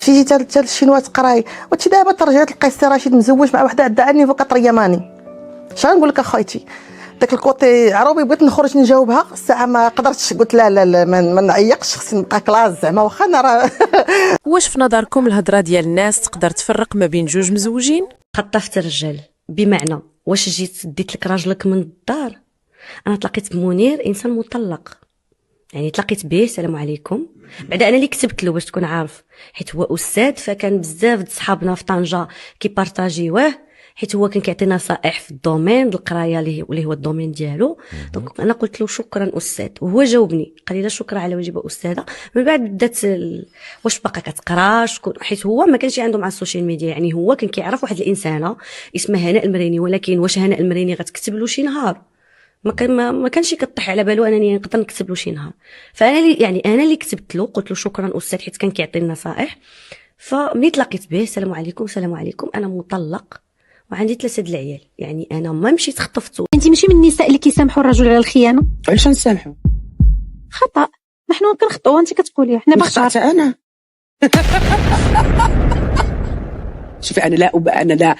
مشيتي حتى للشينوا تقراي، وانت دابا ترجعي تلقاي السي رشيد مزوج مع وحده عندها النيفو كطريماني. شنو نقول لك اخويتي، داك الكوتي عروبي بغيت نخرج نجاوبها الساعه ما قدرتش، قلت لا لا لا ما نعيقش، خصني نبقى كلاس زعما واخا انا راه. واش في نظركم الهضره ديال الناس تقدر تفرق ما بين جوج مزوجين؟ خطفت الرجال، بمعنى واش جيت ديت لك راجلك من الدار. انا تلاقيت بمنير انسان مطلق، يعني تلاقيت به السلام عليكم، بعد انا اللي كتبت له باش تكون عارف، حيت هو استاذ، فكان بزاف د صحابنا في طنجه كيبارطاجيوه، حيت هو كان كيعطي نصائح في الدومين د القرايه اللي هو الدومين ديالو. دونك انا قلت له شكرا استاذ، وهو جاوبني قال لي لا شكرا على واجب استاذه. من بعد بدات واش باقا كتقرا شكون، حيت هو ما كانش عنده مع السوشيال ميديا، يعني هو كان كيعرف واحد الانسانه اسمها هناء المريني، ولكن واش هناء المريني غتكتب له شي نهار؟ ما كانش كطيح على بالو انني نقدر نكتب له شي نهار. فانا انا اللي كتبت له، قلت له شكرا استاذ، حيت كان كيعطي النصائح. فملي تلاقيت به السلام عليكم السلام عليكم، انا مطلق وعندي 3 د العيال، يعني انا ما مشيت خطفته. انت ماشي من النساء اللي كيسامحوا الرجل على الخيانه. علاش نسامحوا؟ خطا، نحن كنخطئوا وانت كتقولي حنا بشر. خطأت انا. شوفي انا لا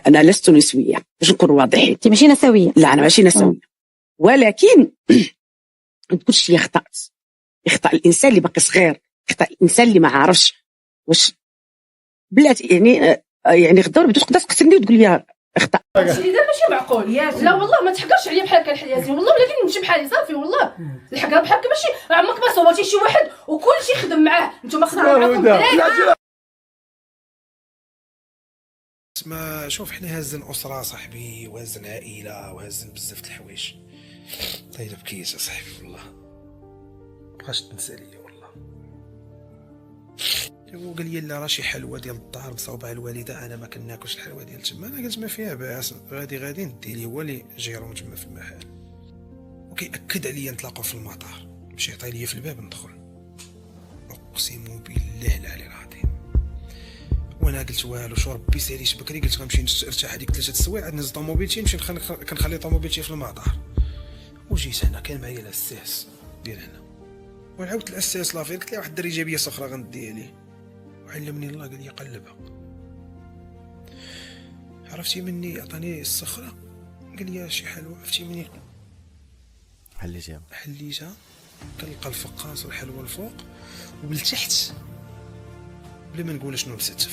انا لست نسويه، باش نكون واضحين. انت ماشي نسويه. لا انا ماشي نسويه، ولكن كلشي يخطأ الانسان اللي باقي صغير، يخطأ الانسان اللي ما عارفش واش بلاتي، يعني غدا بدات تقدر تقتلني وتقول لي اخطأ. هادشي اللي دار ماشي معقول. لا والله ما تحقرش عليا بحال هكا الحياتي، والله ولكن نمشي بحالي صافي. والله الحقره بحال هكا ماشي، عمرك ما صوبتي شي واحد وكلشي خدم معاه، نتوما خدموا معاكم الدراري. ما شوف، حنا هازين اسره صاحبي، وهازين عائله، وهازين بزاف د الحوايج. طيب بكيت صاحبي والله، مابقاش تنسى ليا والله. وقال لي لا راه شي حلوه ديال الدار مصاوبه الوالده، انا ما كناكلش الحلوه ديال تما. انا قلت ما فيها باس، غادي ندي ليه هو اللي جيرون تما في المحل، وكيأكد عليا نتلاقاو في المطار. مشى عطا ليا في الباب ندخل، اقسم بالله العلي العظيم. وانا قلت والو، شو ربي ساليش بكري، قلت غنمشي نرتاح هذيك 3 السوايع، نهز طوموبيلتي نمشي كنخلي طوموبيلتي في المطار. وجيت هنا كان معايا الاساس ديال هنا، وعاودت الاساس لافير، قلت له واحد الدرجه ايجابيه اخرى غنديها ليه، وعلمني الله قال لي قلبها. عرفتي مني عطاني الصخره، قال لي شي حلوه، عرفتي مني حليتها كنلقى الفقاص والحلوه الفوق، وبالتحت بلا ما نقول شنو لبست.